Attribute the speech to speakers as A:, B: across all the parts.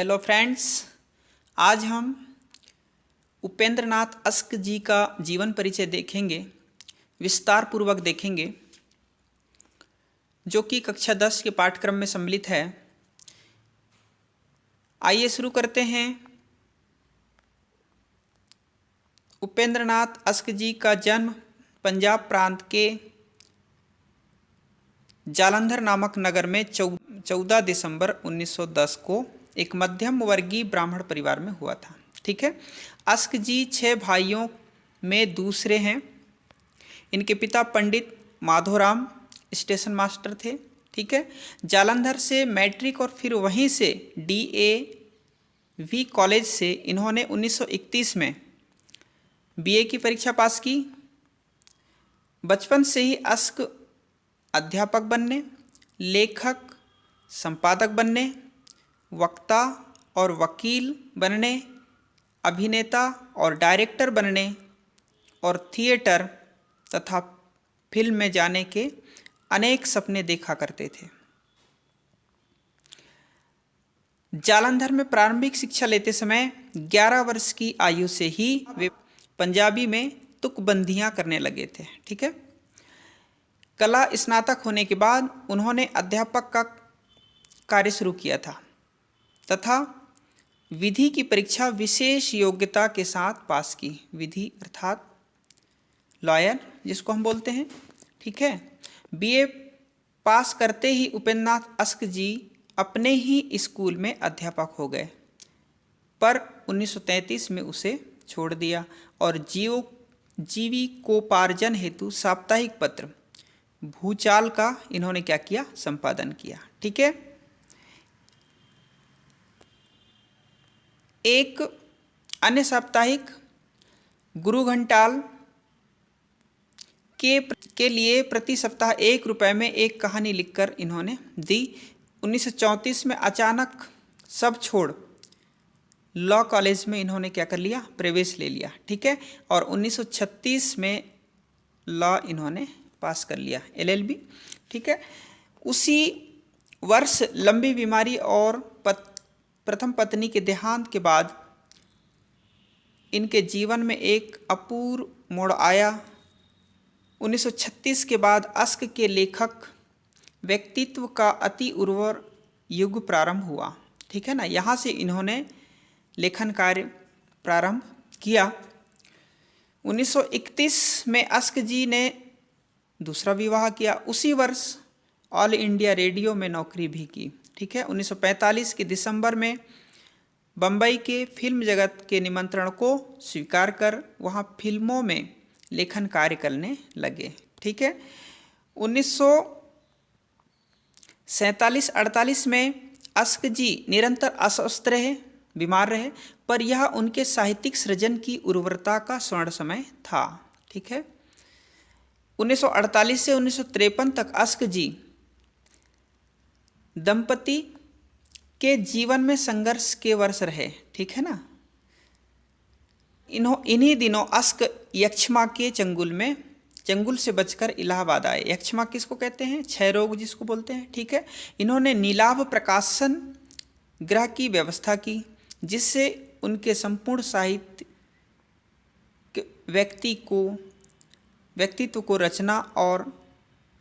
A: Hello friends, आज हम Upendra Nath ask जी का जीवन परिचय देखेंगे, विस्तार पूर्वक देखेंगे, जो कि कक्षा 10 के पाठ्यक्रम में सम्मिलित है। आइए शुरू करते हैं। उपेंद्र नाथ अस्क जी का जन्म पंजाब प्रांत के जालंधर नामक नगर में 14 दिसंबर 1910 को एक मध्यम वर्गीय ब्राह्मण परिवार में हुआ था। ठीक है। अस्क जी 6 भाइयों में दूसरे हैं। इनके पिता पंडित माधोराम स्टेशन मास्टर थे। ठीक है। जालंधर से मैट्रिक और फिर वहीं से DAV कॉलेज से इन्होंने 1931 में BA की परीक्षा पास की। बचपन से ही अस्क अध्यापक बनने, लेखक, संपादक बनने, वक्ता और वकील बनने, अभिनेता और डायरेक्टर बनने और थिएटर तथा फिल्म में जाने के अनेक सपने देखा करते थे। जालंधर में प्रारंभिक शिक्षा लेते समय 11 वर्ष की आयु से ही वे पंजाबी में तुकबंदियां करने लगे थे। ठीक है। कला स्नातक होने के बाद उन्होंने अध्यापक का कार्य शुरू किया था तथा विधि की परीक्षा विशेष योग्यता के साथ पास की। विधि अर्थात लॉयर जिसको हम बोलते हैं। ठीक है। BA पास करते ही उपेंद्र नाथ अस्क जी अपने ही स्कूल में अध्यापक हो गए, पर 1933 में उसे छोड़ दिया और जीविकोपार्जन हेतु साप्ताहिक पत्र भूचाल का इन्होंने क्या किया, संपादन किया। ठीक है। एक अन्य साप्ताहिक गुरु घंटाल के लिए प्रति सप्ताह 1 रुपये में एक कहानी लिखकर इन्होंने दी। 1934 में अचानक सब छोड़ लॉ कॉलेज में इन्होंने क्या कर लिया, प्रवेश ले लिया। ठीक है। और 1936 में लॉ इन्होंने पास कर लिया, LLB। ठीक है। उसी वर्ष लंबी बीमारी और प्रथम पत्नी के देहांत के बाद इनके जीवन में एक अपूर्व मोड़ आया। 1936 के बाद अस्क के लेखक व्यक्तित्व का अति उर्वर युग प्रारंभ हुआ। ठीक है ना। यहाँ से इन्होंने लेखन कार्य प्रारंभ किया। 1931 में अस्क जी ने दूसरा विवाह किया। उसी वर्ष ऑल इंडिया रेडियो में नौकरी भी की। ठीक है। 1945 के दिसंबर में बम्बई के फिल्म जगत के निमंत्रण को स्वीकार कर वहाँ फिल्मों में लेखन कार्य करने लगे। ठीक है। 1947-48 में अस्क जी निरंतर अस्वस्थ रहे, बीमार रहे, पर यह उनके साहित्यिक सृजन की उर्वरता का स्वर्ण समय था। ठीक है। 1948 से 1953 तक अस्क जी दंपति के जीवन में संघर्ष के वर्ष रहे। ठीक है ना। इन्हीं दिनों अस्क यक्ष्मा के चंगुल से बचकर इलाहाबाद आए। यक्ष्मा किसको कहते हैं, क्षय रोग जिसको बोलते हैं। ठीक है। इन्होंने नीलाभ प्रकाशन गृह की व्यवस्था की, जिससे उनके संपूर्ण साहित्य व्यक्तित्व को रचना और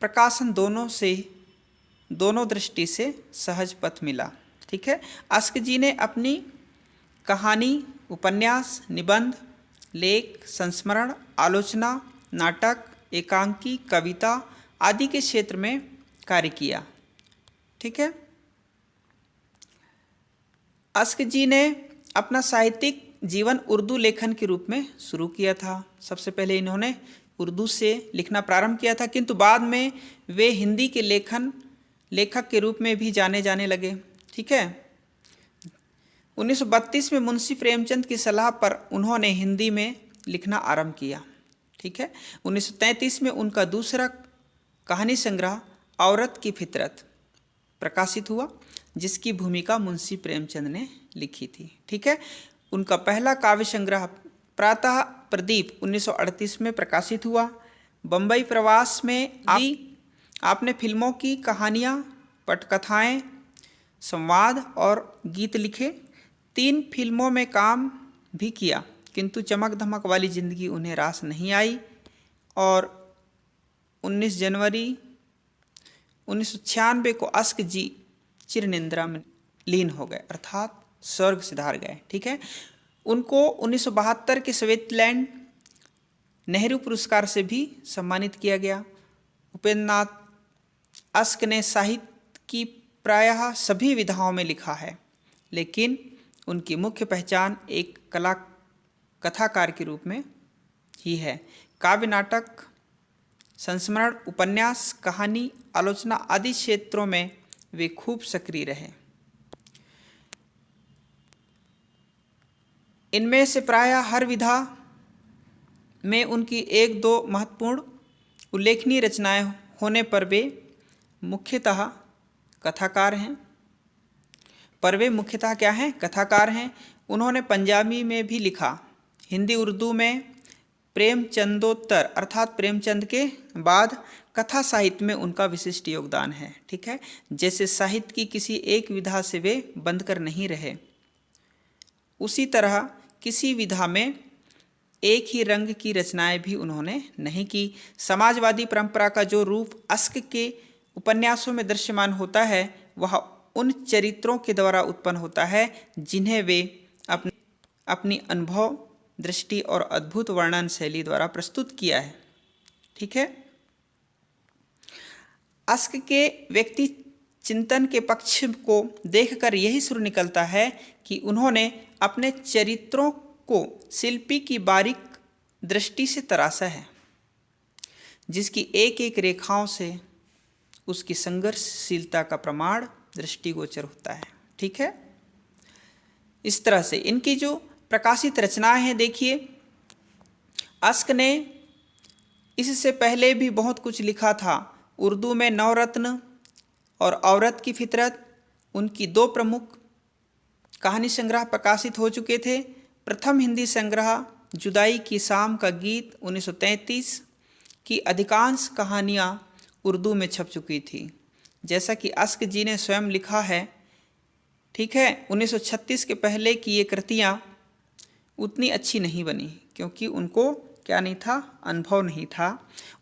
A: प्रकाशन दोनों दृष्टि से सहज पथ मिला। ठीक है। अस्क जी ने अपनी कहानी, उपन्यास, निबंध, लेख, संस्मरण, आलोचना, नाटक, एकांकी, कविता आदि के क्षेत्र में कार्य किया। ठीक है। अस्क जी ने अपना साहित्यिक जीवन उर्दू लेखन के रूप में शुरू किया था। सबसे पहले इन्होंने उर्दू से लिखना प्रारंभ किया था, किंतु बाद में वे हिंदी के लेखक के रूप में भी जाने लगे। ठीक है। 1932 में मुंशी प्रेमचंद की सलाह पर उन्होंने हिंदी में लिखना आरंभ किया। ठीक है। 1933 में उनका दूसरा कहानी संग्रह औरत की फितरत प्रकाशित हुआ, जिसकी भूमिका मुंशी प्रेमचंद ने लिखी थी। ठीक है। उनका पहला काव्य संग्रह प्रातः प्रदीप 1938 में प्रकाशित हुआ। बम्बई प्रवास में आपने फिल्मों की कहानियाँ, पटकथाएँ, संवाद और गीत लिखे। 3 फिल्मों में काम भी किया, किंतु चमक धमक वाली जिंदगी उन्हें रास नहीं आई और 19 जनवरी 1996 को अस्क जी चिरनिंद्रा में लीन हो गए, अर्थात स्वर्ग सिधार गए। ठीक है, उनको 1972 के स्विट्जरलैंड नेहरू पुरस्कार से भी सम्मानित किया गया। उपेंद्र नाथ अस्क ने साहित्य की प्रायः सभी विधाओं में लिखा है, लेकिन उनकी मुख्य पहचान एक कथाकार के रूप में ही है। काव्य, नाटक, संस्मरण, उपन्यास, कहानी, आलोचना आदि क्षेत्रों में वे खूब सक्रिय रहे। इनमें से प्रायः हर विधा में उनकी 1-2 महत्वपूर्ण उल्लेखनीय रचनाएं होने पर वे मुख्यतः कथाकार हैं। क्या हैं? कथाकार हैं। उन्होंने पंजाबी में भी लिखा, हिंदी उर्दू में प्रेमचंदोत्तर अर्थात प्रेमचंद के बाद कथा साहित्य में उनका विशिष्ट योगदान है। ठीक है, जैसे साहित्य की किसी एक विधा से वे बंधकर नहीं रहे, उसी तरह किसी विधा में एक ही रंग की रचनाएं भी उन्होंने नहीं की। समाजवादी परंपरा का जो रूप अस्क के उपन्यासों में दृश्यमान होता है, वह उन चरित्रों के द्वारा उत्पन्न होता है जिन्हें वे अपनी अनुभव, दृष्टि और अद्भुत वर्णन शैली द्वारा प्रस्तुत किया है। ठीक है, अस्क के व्यक्ति चिंतन के पक्ष को देखकर यही सुर निकलता है कि उन्होंने अपने चरित्रों को शिल्पी की बारीक दृष्टि से तराशा है, जिसकी एक एक रेखाओं से उसकी संघर्षशीलता का प्रमाण दृष्टिगोचर होता है। ठीक है, इस तरह से इनकी जो प्रकाशित रचनाएं हैं, देखिए अस्क ने इससे पहले भी बहुत कुछ लिखा था। उर्दू में नवरत्न और औरत की फितरत उनकी 2 प्रमुख कहानी संग्रह प्रकाशित हो चुके थे। प्रथम हिंदी संग्रह जुदाई की शाम का गीत 1933 की अधिकांश कहानियाँ उर्दू में छप चुकी थी। जैसा कि अस्क जी ने स्वयं लिखा है, ठीक है, 1936 के पहले की ये कृतियाँ उतनी अच्छी नहीं बनी, क्योंकि उनको क्या नहीं था, अनुभव नहीं था।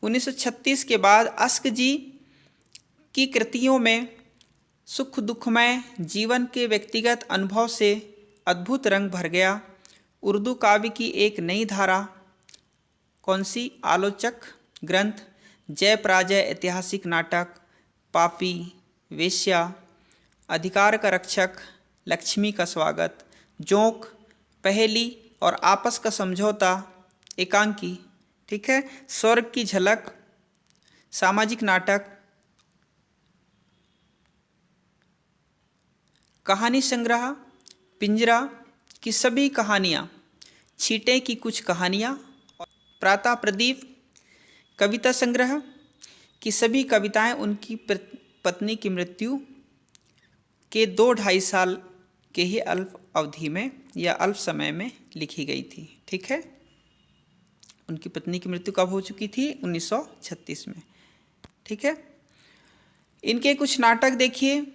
A: 1936 के बाद अस्क जी की कृतियों में सुख दुखमय जीवन के व्यक्तिगत अनुभव से अद्भुत रंग भर गया। उर्दू काव्य की एक नई धारा, कौन सी? आलोचक ग्रंथ, जय पराजय ऐतिहासिक नाटक, पापी, वेश्या, अधिकार का रक्षक, लक्ष्मी का स्वागत, जोंक, पहेली और आपस का समझौता, एकांकी, ठीक है, स्वर्ग की झलक, सामाजिक नाटक, कहानी संग्रह, पिंजरा की सभी कहानियाँ, छींटे की कुछ कहानियाँ, प्रातः प्रदीप कविता संग्रह की सभी कविताएं उनकी पत्नी की मृत्यु के 2-2.5 साल के ही अल्प अवधि में या अल्प समय में लिखी गई थी। ठीक है, उनकी पत्नी की मृत्यु कब हो चुकी थी? 1936 में। ठीक है, इनके कुछ नाटक देखिए।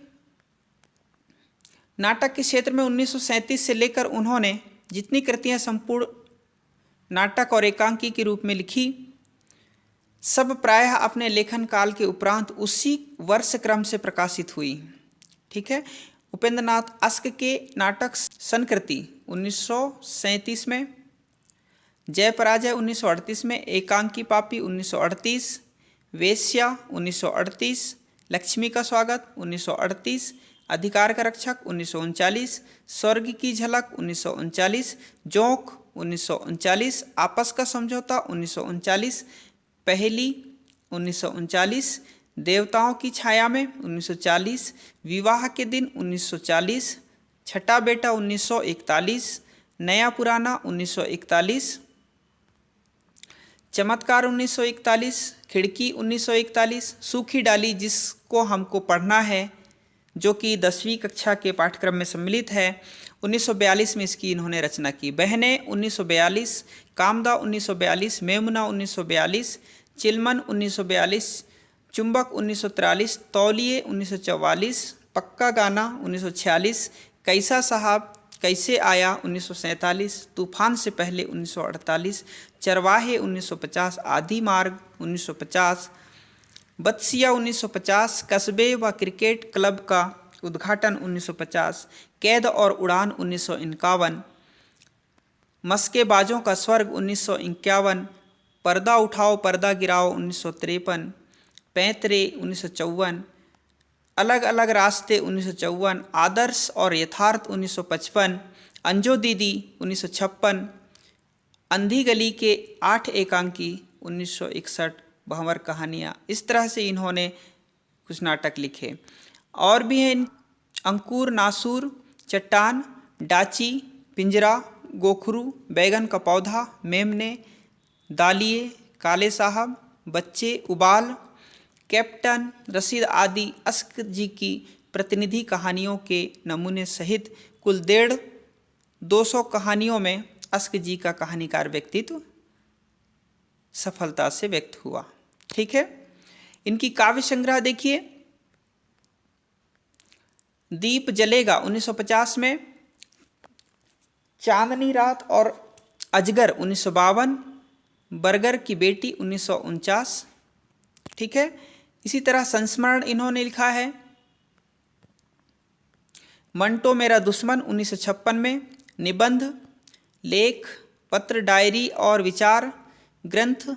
A: नाटक के क्षेत्र में 1937 से लेकर उन्होंने जितनी कृतियां संपूर्ण नाटक और एकांकी के रूप में लिखी, सब प्रायः अपने लेखन काल के उपरांत उसी वर्ष क्रम से प्रकाशित हुई। ठीक है, उपेंद्र नाथ अस्क के नाटक संकृति 1937 में, जय पराजय 1938 में, एकांकी पापी 1938, वेश्या 1938, लक्ष्मी का स्वागत 1938, अधिकार का रक्षक 1939, स्वर्ग की झलक 1939, जोंक 1939, आपस का समझौता 1939, पहेली 1939, देवताओं की छाया में 1940, विवाह के दिन 1940, छठा बेटा 1941, नया पुराना 1941, चमत्कार 1941, खिड़की 1941, सूखी डाली जिसको हमको पढ़ना है, जो कि 10वीं कक्षा के पाठ्यक्रम में सम्मिलित है, 1942 में इसकी इन्होंने रचना की। बहनें 1942, कामदा 1942, मेमुना 1942, चिलमन 1942, चुंबक 1943, तौलिए 1944, पक्का गाना 1946, कैसा साहब कैसे आया 1947, तूफान से पहले 1948, चरवाहे 1950, आदि मार्ग 1950, बत्सिया 1950, कस्बे व क्रिकेट क्लब का उद्घाटन 1950, कैद और उड़ान 1951, मस्केबाजों का स्वर्ग 1951, पर्दा उठाओ पर्दा गिराओ 1953, पैंतरे 1954, अलग अलग रास्ते 1954, आदर्श और यथार्थ 1955, अंजो दीदी 1956, अंधी गली के 8 एकांकी 1961, भंवर कहानियाँ। इस तरह से इन्होंने कुछ नाटक लिखे। और भी हैं अंकुर, नासूर, चट्टान, डाची, पिंजरा, गोखरू, बैगन का पौधा, मेमने, दालिए, काले साहब, बच्चे, उबाल, कैप्टन, रसीद आदि अस्क जी की प्रतिनिधि कहानियों के नमूने सहित कुल 150-200 कहानियों में अस्क जी का कहानीकार व्यक्तित्व सफलता से व्यक्त हुआ। ठीक है, इनकी काव्य संग्रह देखिए, दीप जलेगा 1950 में, चांदनी रात और अजगर 1952, बर्गर की बेटी 1949। ठीक है, इसी तरह संस्मरण इन्होंने लिखा है, मंटो मेरा दुश्मन 1956 में, निबंध, लेख, पत्र, डायरी और विचार ग्रंथ,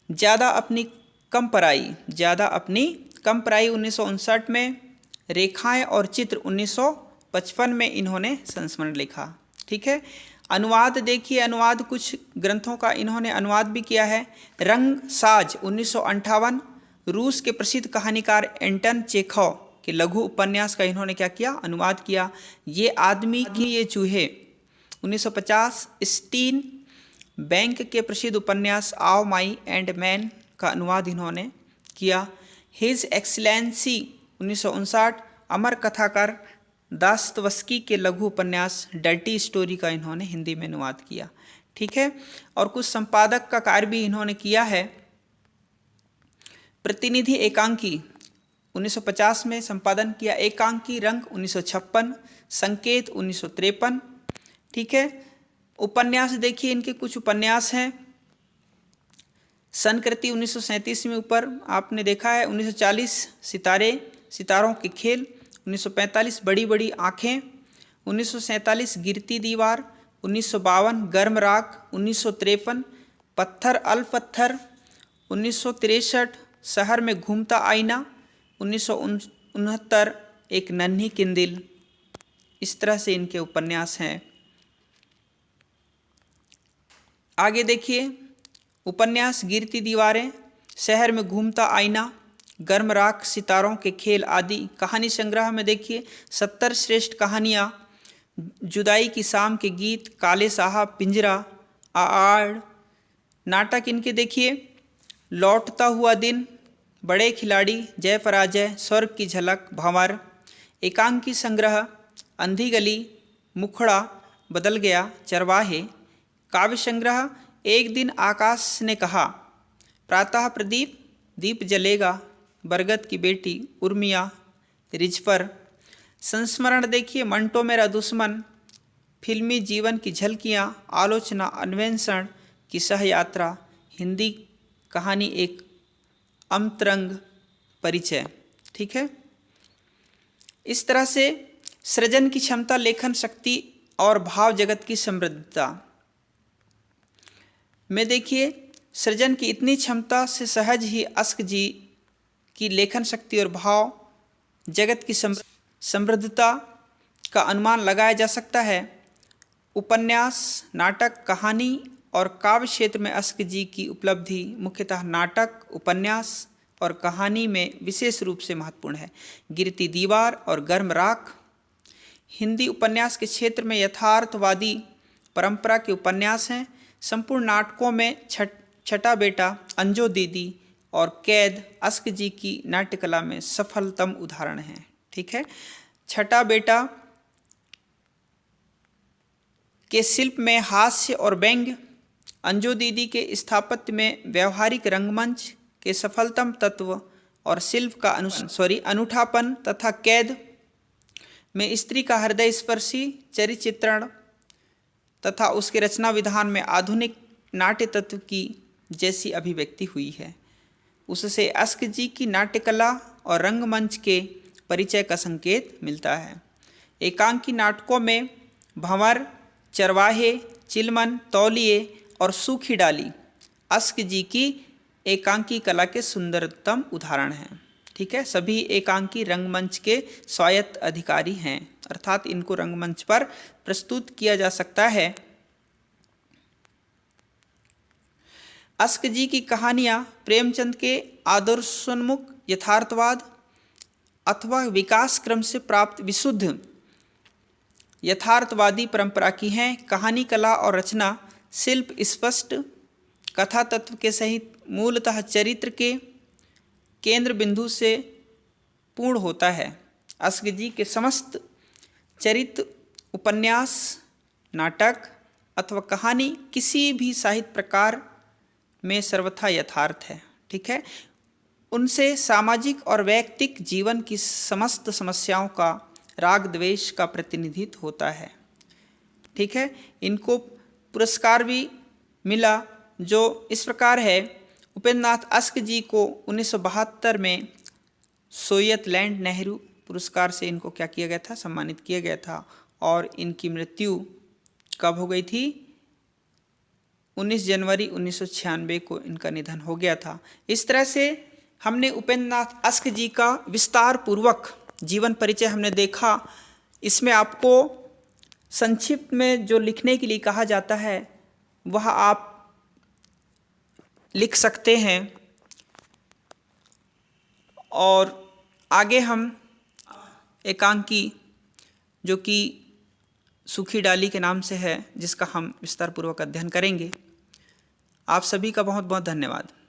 A: ज़्यादा अपनी कम पराई 1959 में, रेखाएं और चित्र 1955 में इन्होंने संस्मरण लिखा। ठीक है, अनुवाद देखिए, अनुवाद कुछ ग्रंथों का इन्होंने अनुवाद भी किया है। रंग साज 1958, रूस के प्रसिद्ध कहानीकार एंटन चेखव के लघु उपन्यास का इन्होंने क्या किया, अनुवाद किया। ये आदमी की ये चूहे 1950, स्टीन बैंक के प्रसिद्ध उपन्यास आओ माई एंड मैन का अनुवाद इन्होंने किया। हिज एक्सीलेंसी 1959, अमर कथाकार दास्तवस्की के लघु उपन्यास डर्टी स्टोरी का इन्होंने हिंदी में अनुवाद किया। ठीक है, और कुछ संपादक का कार्य भी इन्होंने किया है। प्रतिनिधि एकांकी 1950 में संपादन किया, एकांकी रंग 1956, संकेत 1953। ठीक है, उपन्यास देखिए, इनके कुछ उपन्यास हैं। संकृति 1937 में ऊपर आपने देखा है, 1940 सितारों के खेल, 1945 बड़ी बड़ी आँखें, 1947 गिरती दीवार, 1952 गर्म राख, 1953 पत्थर अल पत्थर, 1963 शहर में घूमता आईना, 1969 एक नन्ही किंदिल। इस तरह से इनके उपन्यास हैं। आगे देखिए, उपन्यास गिरती दीवारें, शहर में घूमता आईना, गर्म राख, सितारों के खेल आदि। कहानी संग्रह में देखिए 70 श्रेष्ठ कहानियाँ, जुदाई की शाम के गीत, काले साहब, पिंजरा, आड़। नाटक इनके देखिए, लौटता हुआ दिन, बड़े खिलाड़ी, जय पराजय, स्वर्ग की झलक, भंवर। एकांकी संग्रह, अंधी गली, मुखड़ा, बदल गया, चरवाहे। काव्य संग्रह, एक दिन आकाश ने कहा, प्रातः प्रदीप, दीप जलेगा, बरगद की बेटी, उर्मिया, रिजपर। संस्मरण देखिए, मंटो मेरा दुश्मन, फिल्मी जीवन की झलकियाँ, आलोचना, अन्वेषण की सहयात्रा, हिंदी कहानी एक अमतरंग परिचय। ठीक है, इस तरह से सृजन की क्षमता, लेखन शक्ति और भाव जगत की समृद्धता में देखिए, सृजन की इतनी क्षमता से सहज ही अस्क जी की लेखन शक्ति और भाव जगत की समृद्धता का अनुमान लगाया जा सकता है। उपन्यास, नाटक, कहानी और काव्य क्षेत्र में अस्क जी की उपलब्धि मुख्यतः नाटक, उपन्यास और कहानी में विशेष रूप से महत्वपूर्ण है। गिरती दीवार और गर्म राख हिंदी उपन्यास के क्षेत्र में यथार्थवादी परंपरा के उपन्यास हैं। संपूर्ण नाटकों में छठा बेटा, अंजो दीदी और कैद अस्क जी की नाट्यकला में सफलतम उदाहरण हैं। ठीक है, छठा बेटा के शिल्प में हास्य और व्यंग्य, अंजो दीदी के स्थापत्य में व्यवहारिक रंगमंच के सफलतम तत्व और शिल्प का अनूठापन तथा कैद में स्त्री का हृदय स्पर्शी चरित्र चित्रण तथा उसके रचना विधान में आधुनिक नाट्य तत्व की जैसी अभिव्यक्ति हुई है। उससे अस्क जी की नाट्यकला और रंगमंच के परिचय का संकेत मिलता है। एकांकी नाटकों में भंवर, चरवाहे, चिलमन, तौलिए और सूखी डाली अस्क जी की एकांकी कला के सुंदरतम उदाहरण हैं। ठीक है, सभी एकांकी रंगमंच के स्वायत्त अधिकारी हैं, अर्थात इनको रंगमंच पर प्रस्तुत किया जा सकता है। अस्क जी की कहानियाँ प्रेमचंद के आदर्शोन्मुख यथार्थवाद अथवा विकास क्रम से प्राप्त विशुद्ध यथार्थवादी परंपरा की हैं। कहानी कला और रचना शिल्प स्पष्ट कथा तत्व के सहित मूलतः चरित्र के केंद्र बिंदु से पूर्ण होता है। अस्क जी के समस्त चरित्र, उपन्यास, नाटक अथवा कहानी किसी भी साहित्य प्रकार में सर्वथा यथार्थ है। ठीक है, उनसे सामाजिक और वैयक्तिक जीवन की समस्त समस्याओं का, राग द्वेष का प्रतिनिधित्व होता है। ठीक है, इनको पुरस्कार भी मिला जो इस प्रकार है। उपेंद्र नाथ अस्क जी को 1972 में सोवियतलैंड नेहरू पुरस्कार से इनको क्या किया गया था, सम्मानित किया गया था। और इनकी मृत्यु कब हो गई थी? 19 जनवरी 1996 को इनका निधन हो गया था। इस तरह से हमने उपेंद्र नाथ अस्क जी का विस्तार पूर्वक जीवन परिचय हमने देखा। इसमें आपको संक्षिप्त में जो लिखने के लिए कहा जाता है वह आप लिख सकते हैं। और आगे हम एकांकी जो कि सूखी डाली के नाम से है, जिसका हम विस्तारपूर्वक अध्ययन करेंगे। आप सभी का बहुत बहुत धन्यवाद।